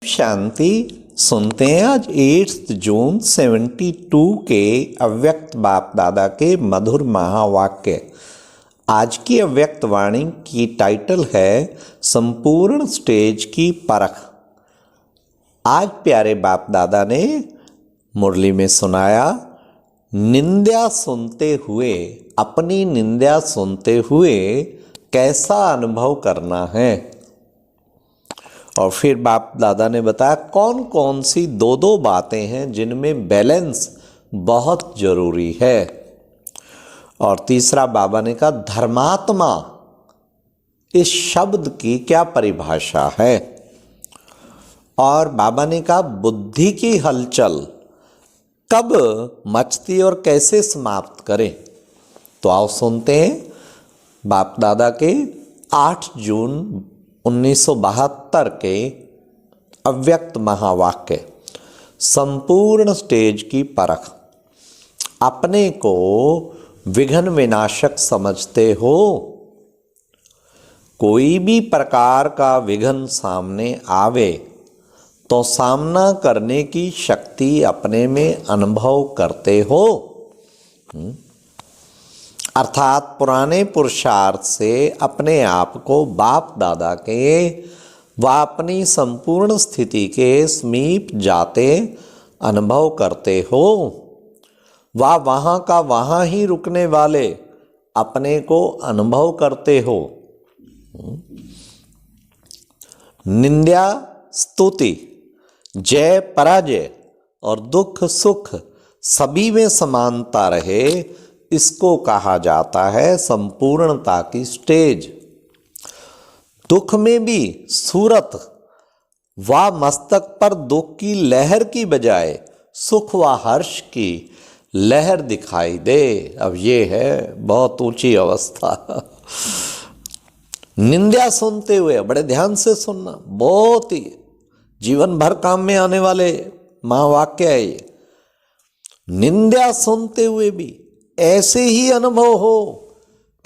शांति। सुनते हैं आज 8 जून 72 के अव्यक्त बाप दादा के मधुर महावाक्य। आज की अव्यक्त वाणी की टाइटल है संपूर्ण स्टेज की परख। आज प्यारे बाप दादा ने मुरली में सुनाया, निंदा सुनते हुए, अपनी निंदा सुनते हुए कैसा अनुभव करना है। और फिर बाप दादा ने बताया कौन कौन सी दो बातें हैं जिनमें बैलेंस बहुत जरूरी है। और तीसरा बाबा ने कहा धर्मात्मा इस शब्द की क्या परिभाषा है। और बाबा ने कहा बुद्धि की हलचल कब मचती और कैसे समाप्त करें। तो आओ सुनते हैं बाप दादा के 8 जून 1972 के अव्यक्त महावाक्य। संपूर्ण स्टेज की परख। अपने को विघ्न विनाशक समझते हो। कोई भी प्रकार का विघ्न सामने आवे तो सामना करने की शक्ति अपने में अनुभव करते हो। अर्थात पुराने पुरुषार्थ से अपने आप को बाप दादा के व अपनी संपूर्ण स्थिति के समीप जाते अनुभव करते हो। व वहाँ का वहाँ ही रुकने वाले अपने को अनुभव करते हो। निंदा स्तुति, जय पराजय और दुख सुख सभी में समानता रहे, इसको कहा जाता है संपूर्णता की स्टेज। दुख में भी सूरत व मस्तक पर दुख की लहर की बजाय सुख व हर्ष की लहर दिखाई दे। अब ये है बहुत ऊंची अवस्था। निंदा सुनते हुए बड़े ध्यान से सुनना, बहुत ही जीवन भर काम में आने वाले महावाक्य है ये। निंदा सुनते हुए भी ऐसे ही अनुभव हो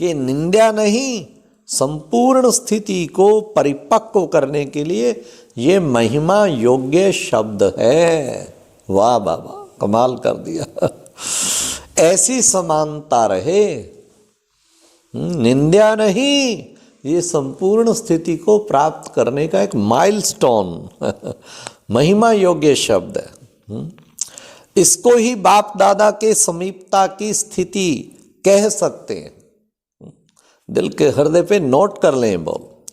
कि निंदा नहीं, संपूर्ण स्थिति को परिपक्व करने के लिए ये महिमा योग्य शब्द है। वाह बाबा, कमाल कर दिया। ऐसी समानता रहे, निंदा नहीं, ये संपूर्ण स्थिति को प्राप्त करने का एक माइलस्टोन महिमा योग्य शब्द है। इसको ही बाप दादा के समीपता की स्थिति कह सकते हैं। दिल के हृदय पे नोट कर लें वो।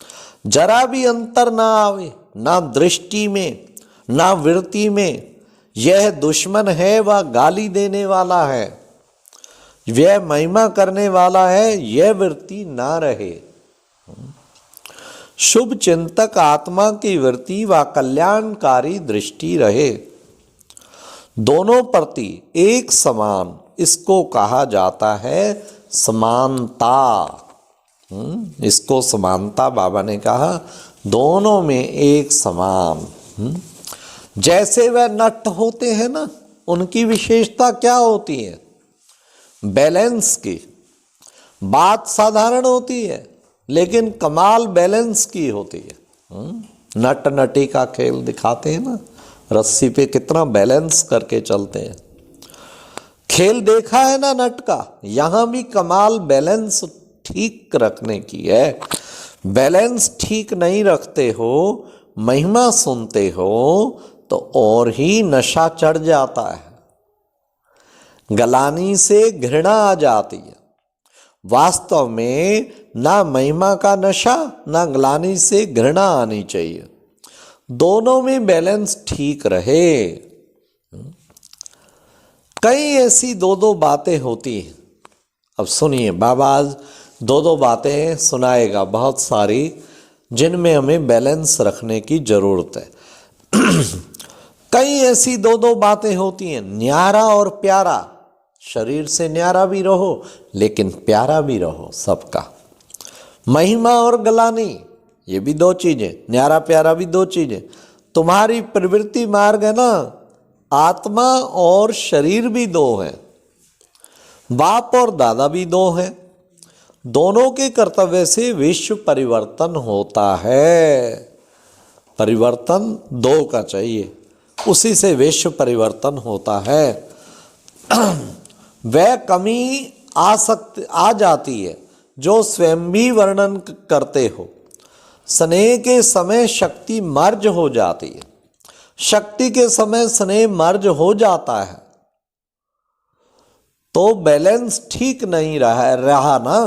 जरा भी अंतर ना आवे, ना दृष्टि में ना वृत्ति में। यह दुश्मन है व गाली देने वाला है, वह महिमा करने वाला है, यह वृत्ति ना रहे। शुभ चिंतक आत्मा की वृत्ति व कल्याणकारी दृष्टि रहे। दोनों प्रति एक समान, इसको कहा जाता है समानता। इसको समानता बाबा ने कहा, दोनों में एक समान। जैसे वह नट होते हैं ना, उनकी विशेषता क्या होती है? बैलेंस की। बात साधारण होती है लेकिन कमाल बैलेंस की होती है। नट नटी का खेल दिखाते हैं ना, रस्सी पे कितना बैलेंस करके चलते हैं। खेल देखा है ना नट का, यहां भी कमाल बैलेंस ठीक रखने की है। बैलेंस ठीक नहीं रखते हो, महिमा सुनते हो तो और ही नशा चढ़ जाता है, गलानी से घृणा आ जाती है। वास्तव में ना महिमा का नशा ना ग्लानि से घृणा आनी चाहिए, दोनों में बैलेंस ठीक रहे। कई ऐसी दो बातें होती हैं। अब सुनिए, बाबा आज दो बातें सुनाएगा बहुत सारी, जिनमें हमें बैलेंस रखने की जरूरत है। कई ऐसी दो बातें होती हैं, न्यारा और प्यारा। शरीर से न्यारा भी रहो लेकिन प्यारा भी रहो सबका। महिमा और गलानी, ये भी दो चीजें, न्यारा प्यारा भी दो चीजें। तुम्हारी प्रवृत्ति मार्ग है ना, आत्मा और शरीर भी दो हैं, बाप और दादा भी दो हैं। दोनों के कर्तव्य से विश्व परिवर्तन होता है। परिवर्तन दो का चाहिए, उसी से विश्व परिवर्तन होता है। वह कमी आ जाती है जो स्वयं भी वर्णन करते हो। स्नेह के समय शक्ति मर्ज हो जाती है, शक्ति के समय स्नेह मर्ज हो जाता है, तो बैलेंस ठीक नहीं रहा ना।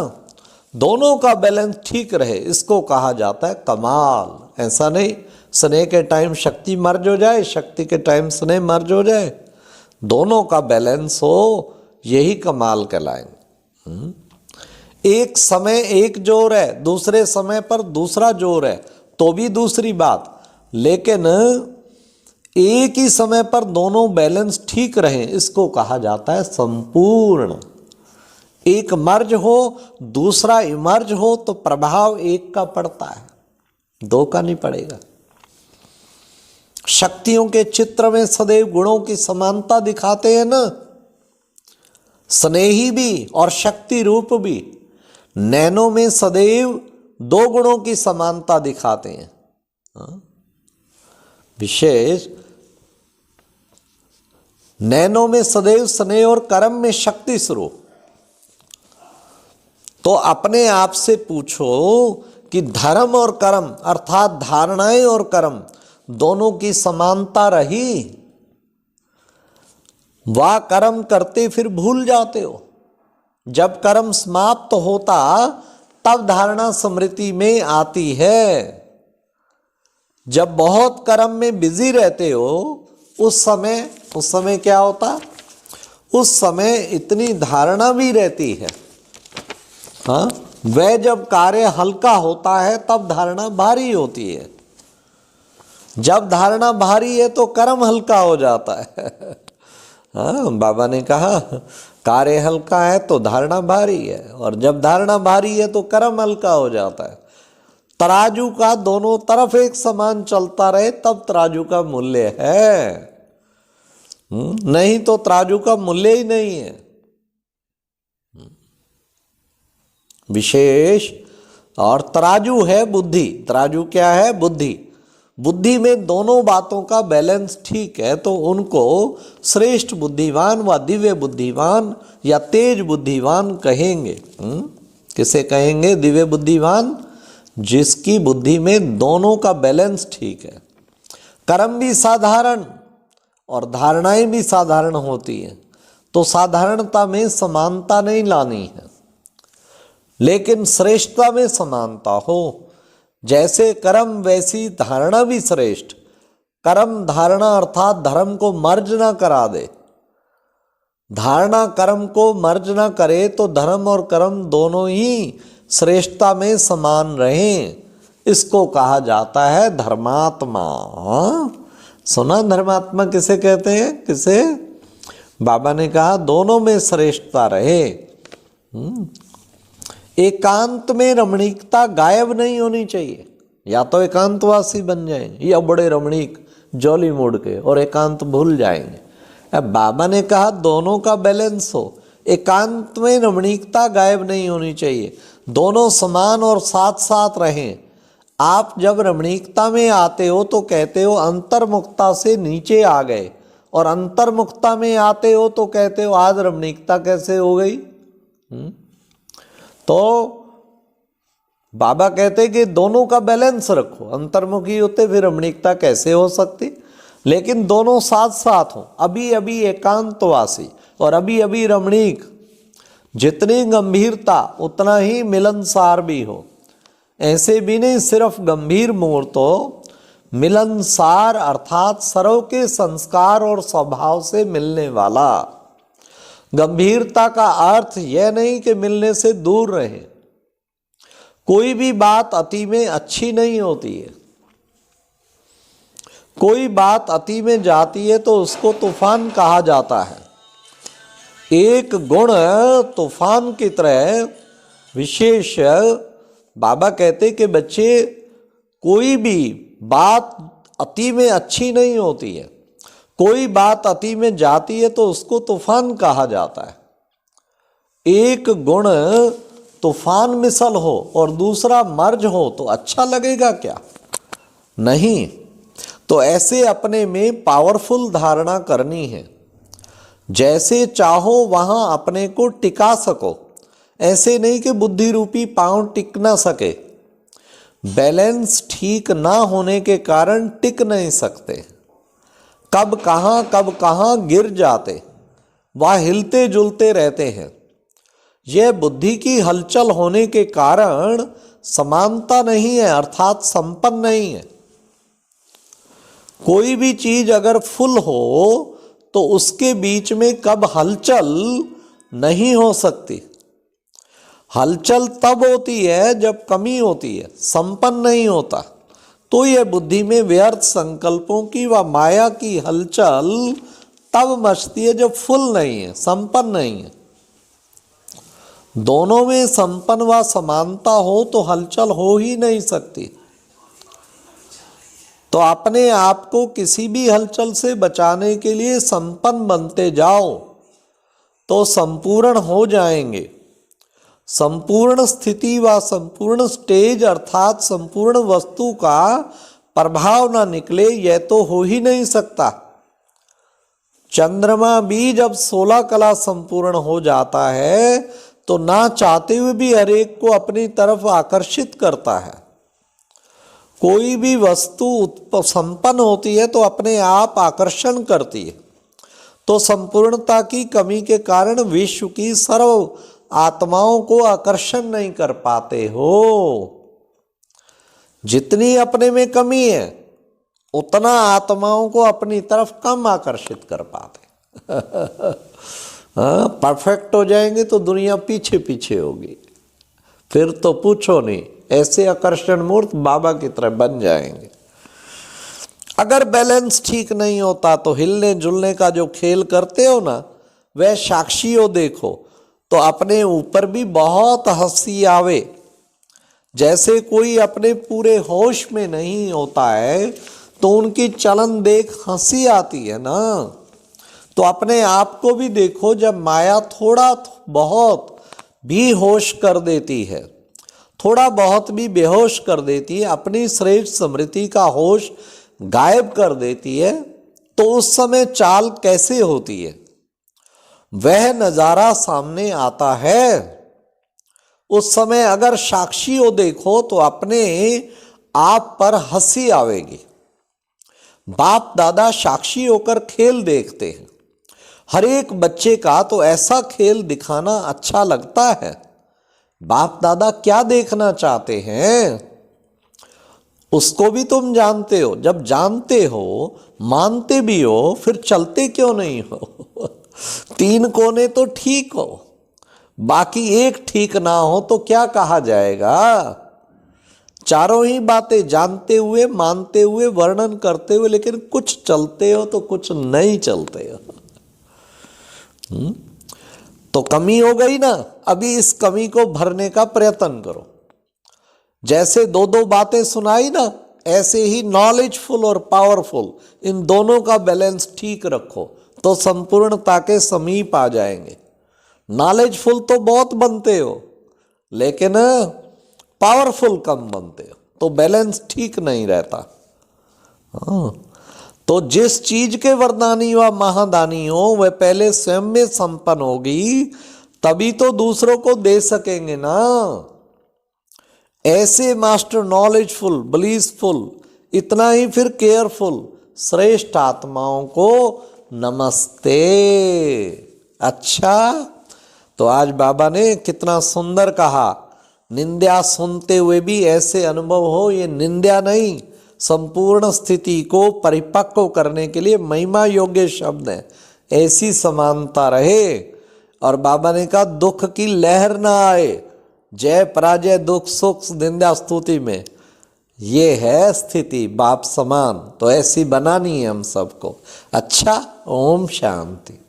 दोनों का बैलेंस ठीक रहे, इसको कहा जाता है कमाल। ऐसा नहीं स्नेह के टाइम शक्ति मर्ज हो जाए, शक्ति के टाइम स्नेह मर्ज हो जाए, दोनों का बैलेंस हो, यही कमाल कहलाएंगे। एक समय एक जोर है, दूसरे समय पर दूसरा जोर है, तो भी दूसरी बात, लेकिन एक ही समय पर दोनों बैलेंस ठीक रहे, इसको कहा जाता है संपूर्ण। एक मर्ज हो दूसरा इमर्ज हो तो प्रभाव एक का पड़ता है, दो का नहीं पड़ेगा। शक्तियों के चित्र में सदैव गुणों की समानता दिखाते हैं ना, स्नेही भी और शक्ति रूप भी। नैनों में सदैव दो गुणों की समानता दिखाते हैं, विशेष नैनों में सदैव स्नेह और कर्म में शक्ति स्वरूप। तो अपने आप से पूछो कि धर्म और कर्म अर्थात धारणाएं और कर्म दोनों की समानता रही? वह कर्म करते फिर भूल जाते हो। जब कर्म समाप्त होता तब धारणा स्मृति में आती है। जब बहुत कर्म में बिजी रहते हो उस समय क्या होता? उस समय इतनी धारणा भी रहती है। हाँ, वह जब कार्य हल्का होता है तब धारणा भारी होती है। जब धारणा भारी है तो कर्म हल्का हो जाता है। हाँ, बाबा ने कहा कार्य हल्का है तो धारणा भारी है, और जब धारणा भारी है तो कर्म हल्का हो जाता है। तराजू का दोनों तरफ एक समान चलता रहे तब तराजू का मूल्य है, नहीं तो तराजू का मूल्य ही नहीं है। विशेष और तराजू है बुद्धि। तराजू क्या है? बुद्धि। बुद्धि में दोनों बातों का बैलेंस ठीक है तो उनको श्रेष्ठ बुद्धिवान व दिव्य बुद्धिवान या तेज बुद्धिवान कहेंगे। किसे कहेंगे? दिव्य बुद्धिवान, जिसकी बुद्धि में दोनों का बैलेंस ठीक है। कर्म भी साधारण और धारणाएं भी साधारण होती हैं, तो साधारणता में समानता नहीं लानी है, लेकिन श्रेष्ठता में समानता हो। जैसे कर्म वैसी धारणा भी श्रेष्ठ। कर्म धारणा अर्थात धर्म को मर्ज ना करा दे, धारणा कर्म को मर्ज ना करे तो धर्म और कर्म दोनों ही श्रेष्ठता में समान रहें। इसको कहा जाता है धर्मात्मा। सुना धर्मात्मा किसे कहते हैं? किसे? बाबा ने कहा दोनों में श्रेष्ठता रहे। एकांत में रमणीकता गायब नहीं होनी चाहिए। या तो एकांतवासी बन जाएंगे या बड़े रमणीक जॉली मूड के और एकांत भूल जाएंगे। अब बाबा ने कहा दोनों का बैलेंस हो। एकांत में रमणीकता गायब नहीं होनी चाहिए, दोनों समान और साथ साथ रहें। आप जब रमणीकता में आते हो तो कहते हो अंतर्मुखता से नीचे आ गए, और अंतर्मुखता में आते हो तो कहते हो आज रमणीकता कैसे हो गई। तो बाबा कहते कि दोनों का बैलेंस रखो। अंतर्मुखी होते फिर रमणीकता कैसे हो सकती? लेकिन दोनों साथ साथ हो। अभी अभी एकांतवासी और अभी अभी रमणीक। जितनी गंभीरता उतना ही मिलनसार भी हो। ऐसे भी नहीं सिर्फ गंभीर मूड, तो मिलनसार अर्थात सर्व के संस्कार और स्वभाव से मिलने वाला। गंभीरता का अर्थ यह नहीं कि मिलने से दूर रहे। कोई भी बात अति में अच्छी नहीं होती है। कोई बात अति में जाती है तो उसको तूफान कहा जाता है। एक गुण तूफान की तरह विशेष। बाबा कहते कि बच्चे कोई भी बात अति में अच्छी नहीं होती है। कोई बात अति में जाती है तो उसको तूफान कहा जाता है। एक गुण तूफान मिसल हो और दूसरा मर्ज हो तो अच्छा लगेगा क्या? नहीं। तो ऐसे अपने में पावरफुल धारणा करनी है, जैसे चाहो वहां अपने को टिका सको, ऐसे नहीं कि बुद्धि रूपी पांव टिक ना सके। बैलेंस ठीक ना होने के कारण टिक नहीं सकते, कब कहाँ गिर जाते, वह हिलते जुलते रहते हैं। यह बुद्धि की हलचल होने के कारण समानता नहीं है, अर्थात संपन्न नहीं है। कोई भी चीज अगर फुल हो तो उसके बीच में कब हलचल नहीं हो सकती। हलचल तब होती है जब कमी होती है, संपन्न नहीं होता। तो यह बुद्धि में व्यर्थ संकल्पों की व माया की हलचल तब मचती है जब फुल नहीं है, संपन्न नहीं है। दोनों में संपन्न व समानता हो तो हलचल हो ही नहीं सकती। तो अपने आप को किसी भी हलचल से बचाने के लिए संपन्न बनते जाओ तो संपूर्ण हो जाएंगे। संपूर्ण स्थिति व संपूर्ण स्टेज अर्थात संपूर्ण वस्तु का प्रभाव न निकले, यह तो हो ही नहीं सकता। चंद्रमा भी जब 16 कला संपूर्ण हो जाता है तो ना चाहते हुए भी हर एक को अपनी तरफ आकर्षित करता है। कोई भी वस्तु संपन्न होती है तो अपने आप आकर्षण करती है। तो संपूर्णता की कमी के कारण विश्व की सर्व आत्माओं को आकर्षण नहीं कर पाते हो। जितनी अपने में कमी है उतना आत्माओं को अपनी तरफ कम आकर्षित कर पाते। हाँ, परफेक्ट हो जाएंगे तो दुनिया पीछे पीछे होगी, फिर तो पूछो नहीं, ऐसे आकर्षण मूर्त बाबा की तरह बन जाएंगे। अगर बैलेंस ठीक नहीं होता तो हिलने जुलने का जो खेल करते हो ना, वह साक्षी हो देखो तो अपने ऊपर भी बहुत हंसी आवे। जैसे कोई अपने पूरे होश में नहीं होता है तो उनकी चलन देख हंसी आती है ना। तो अपने आप को भी देखो, जब माया थोड़ा बहुत भी होश कर देती है, थोड़ा बहुत भी बेहोश कर देती है, अपनी श्रेष्ठ स्मृति का होश गायब कर देती है, तो उस समय चाल कैसे होती है वह नजारा सामने आता है। उस समय अगर साक्षी हो देखो तो अपने आप पर हंसी आवेगी। बाप दादा साक्षी होकर खेल देखते हैं। हर एक बच्चे का तो ऐसा खेल दिखाना अच्छा लगता है। बाप दादा क्या देखना चाहते हैं उसको भी तुम जानते हो। जब जानते हो, मानते भी हो, फिर चलते क्यों नहीं हो? 3 कोने तो ठीक हो, बाकी एक ठीक ना हो तो क्या कहा जाएगा? चारों ही बातें जानते हुए, मानते हुए, वर्णन करते हुए, लेकिन कुछ चलते हो तो कुछ नहीं चलते हो। तो कमी हो गई ना। अभी इस कमी को भरने का प्रयत्न करो। जैसे 2 बातें सुनाई ना, ऐसे ही नॉलेजफुल और पावरफुल, इन दोनों का बैलेंस ठीक रखो तो संपूर्णता के समीप आ जाएंगे। नॉलेजफुल तो बहुत बनते हो लेकिन पावरफुल कम बनते हो, तो बैलेंस ठीक नहीं रहता। हाँ, तो जिस चीज के वरदानी व महादानी हो वह पहले स्वयं में संपन्न होगी, तभी तो दूसरों को दे सकेंगे ना। ऐसे मास्टर नॉलेजफुल, ब्लीसफुल, इतना ही फिर केयरफुल श्रेष्ठ आत्माओं को नमस्ते। अच्छा, तो आज बाबा ने कितना सुंदर कहा, निंदा सुनते हुए भी ऐसे अनुभव हो। ये निंदा नहीं, संपूर्ण स्थिति को परिपक्व करने के लिए महिमा योग्य शब्द है। ऐसी समानता रहे। और बाबा ने कहा दुख की लहर ना आए, जय पराजय दुख सुख निंदा स्तुति में, ये है स्थिति बाप समान। तो ऐसी बनानी है हम सबको। अच्छा, ओम शांति।